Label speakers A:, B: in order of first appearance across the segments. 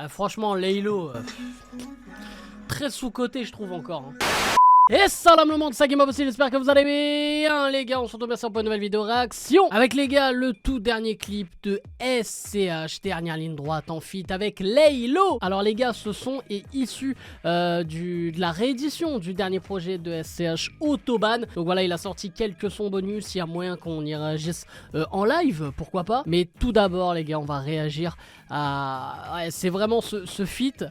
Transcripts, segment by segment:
A: Franchement, Laylo, très sous-coté, je trouve encore. Et salam le monde, c'est Game aussi, j'espère que vous allez bien les gars, on se retrouve bien sûr pour une nouvelle vidéo réaction. Avec les gars, le tout dernier clip de SCH, dernière ligne droite en feat avec Laylo. Alors les gars, ce son est issu de la réédition du dernier projet de SCH, Autobahn. Donc voilà, il a sorti quelques sons bonus, il y a moyen qu'on y réagisse en live, pourquoi pas. Mais tout d'abord les gars, on va réagir à... Ouais, c'est vraiment ce feat.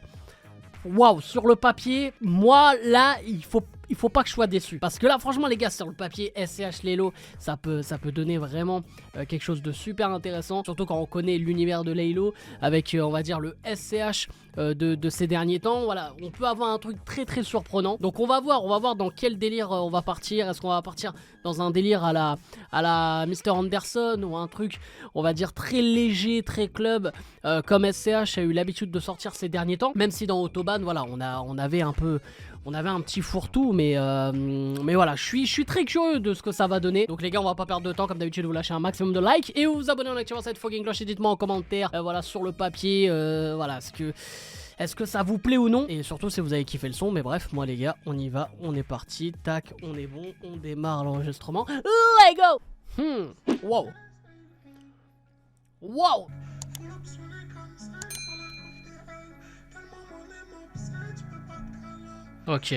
A: Waouh, sur le papier, moi là, il faut pas que je sois déçu. Parce que là, franchement, les gars, sur le papier, SCH Laylo, ça peut donner vraiment quelque chose de super intéressant. Surtout quand on connaît l'univers de Laylo, avec, on va dire, le SCH de ces derniers temps. Voilà, on peut avoir un truc très très surprenant. Donc on va voir dans quel délire on va partir. Est-ce qu'on va partir dans un délire à la Mr. Anderson ou un truc, on va dire, très léger, très club, comme SCH a eu l'habitude de sortir ces derniers temps. Même si dans Autobahn, voilà, on avait un petit fourre-tout, mais voilà, je suis très curieux de ce que ça va donner. Donc les gars, on va pas perdre de temps, comme d'habitude, vous lâchez un maximum de likes et vous vous abonnez en activant cette fucking cloche et dites-moi en commentaire, voilà, sur le papier, voilà, est-ce que ça vous plaît ou non? Et surtout si vous avez kiffé le son. Mais bref, moi les gars, on y va, on est parti, tac, on est bon, on démarre l'enregistrement. Let's go. Wow. Wow. Ok.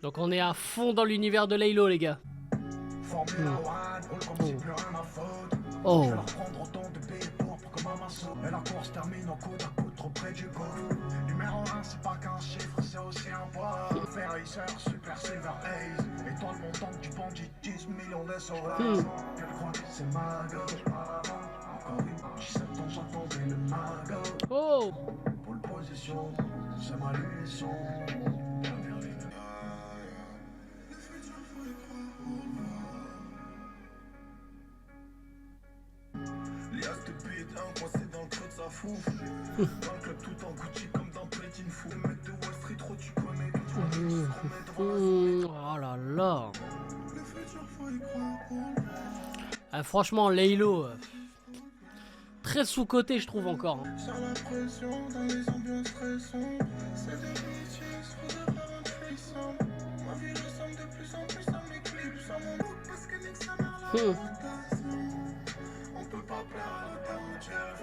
A: Donc on est à fond dans l'univers de Laylo les gars. Oh. Et la course termine en côte à côte trop près du goal. Numéro 1 c'est pas qu'un chiffre, c'est aussi un poids. Ferrailleur, super silver haze. Étoile montante du bandit, 10 millions de SOS. Elle croit que c'est ma gauche. Encore une, 17 ans j'attendais le mago. Oh. Pole position, c'est ma leçon. Lias de beat, un coincé dans le creux de sa fouf. Dans le club tout en Gucci comme dans Platine Fou. Les mecs de Wall Street, trop tu connais. Oh là là. Franchement, Laylo, très sous-coté, je trouve encore. Sur la pression, dans les ambiances stressantes. C'est des métiers, faut avoir un puissant. Ma vie ressemble de plus en plus à mes clips. Sur mon book, parce que nique sa mère la rotation. On peut pas perdre le temps de Jeff.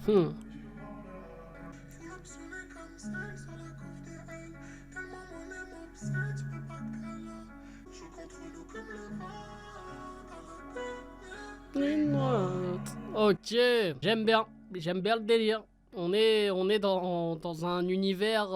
A: Faut l'optionner comme celle sur la couve des ailes. Tellement mon aime obsède, tu peux pas te caler. Joue contre nous comme le vent. Ok, j'aime bien le délire. On est dans un univers,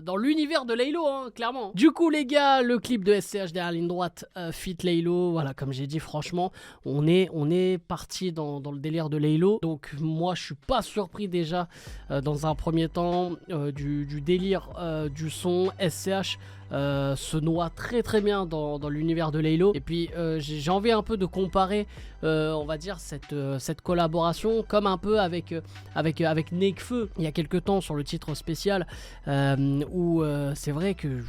A: dans l'univers de Laylo, hein, clairement. Du coup, les gars, le clip de SCH derrière ligne droite, fit Laylo. Voilà, comme j'ai dit, franchement, on est parti dans le délire de Laylo. Donc, moi, je suis pas surpris déjà, dans un premier temps, du délire du son. SCH se noie très très bien dans l'univers de Laylo. Et puis, j'ai envie un peu de comparer, on va dire, cette collaboration comme un peu avec Nekfeu il y a quelques temps sur le titre spécial, où c'est vrai que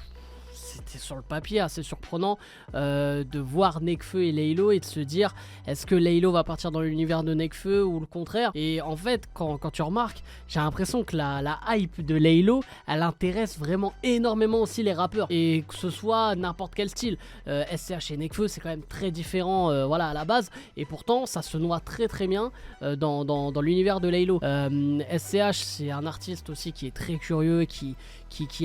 A: c'était sur le papier assez surprenant de voir Nekfeu et Laylo et de se dire est-ce que Laylo va partir dans l'univers de Nekfeu ou le contraire. Et en fait quand tu remarques, j'ai l'impression que la hype de Laylo elle intéresse vraiment énormément aussi les rappeurs, et que ce soit n'importe quel style. SCH et Nekfeu c'est quand même très différent, voilà, à la base, et pourtant ça se noie très très bien dans l'univers de Laylo. SCH c'est un artiste aussi qui est très curieux, qui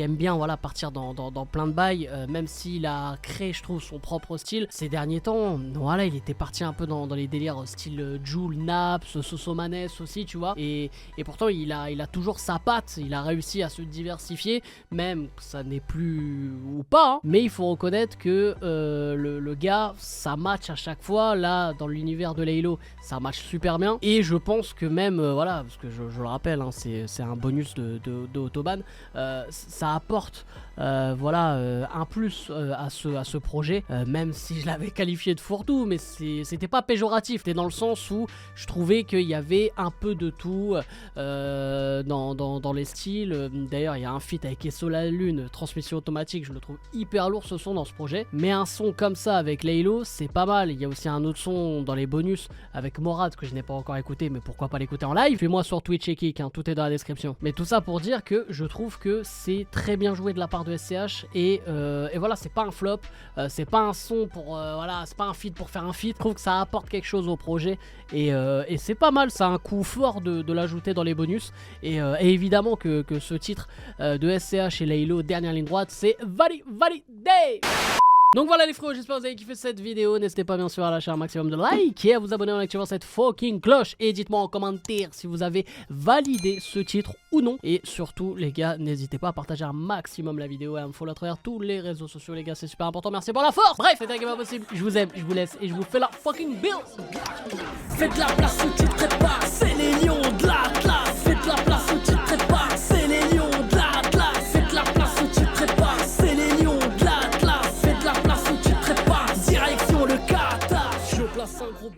A: aime bien, voilà, partir dans plein de bails, même s'il a créé, je trouve, son propre style ces derniers temps. Voilà, il était parti un peu dans les délires style Jul, Naps, Sosomanes aussi, tu vois, et pourtant il a toujours sa patte, il a réussi à se diversifier, même ça n'est plus ou pas, hein. Mais il faut reconnaître que le gars, ça match à chaque fois. Là, dans l'univers de Laylo, ça match super bien, et je pense que même, voilà, parce que je le rappelle, hein, c'est un bonus de Autobahn, ça apporte voilà, un plus à ce projet, même si je l'avais qualifié de fourre-tout, mais c'était pas péjoratif, c'était dans le sens où je trouvais qu'il y avait un peu de tout dans les styles. D'ailleurs, il y a un feat avec Esso la Lune, transmission automatique, je le trouve hyper lourd ce son dans ce projet, mais un son comme ça avec Laylo, c'est pas mal. Il y a aussi un autre son dans les bonus avec Morad que je n'ai pas encore écouté, mais pourquoi pas l'écouter en live. Fais-moi sur Twitch et Kik, hein, tout est dans la description. Mais tout ça pour dire que je trouve que c'est très bien joué de la part de SCH et voilà, c'est pas un flop, c'est pas un son pour voilà, c'est pas un feat pour faire un feat. Je trouve que ça apporte quelque chose au projet et c'est pas mal, ça a un coup fort de l'ajouter dans les bonus et évidemment que ce titre de SCH et Laylo, dernière ligne droite, c'est validé. Donc voilà les frérots, j'espère que vous avez kiffé cette vidéo. N'hésitez pas bien sûr à lâcher un maximum de likes et à vous abonner en activant cette fucking cloche. Et dites-moi en commentaire si vous avez validé ce titre ou non. Et surtout les gars, n'hésitez pas à partager un maximum la vidéo et à me follow à travers tous les réseaux sociaux les gars, c'est super important. Merci pour la force. Bref, c'était un game impossible. Je vous aime, je vous laisse et je vous fais la fucking bill. Faites la place au titre pas, c'est les lions de la classe. Faites la place au titre pas, c'est les lions de la classe. Faites la place au titre pas, c'est les lions de la classe. Direction le Qatar, je place un gros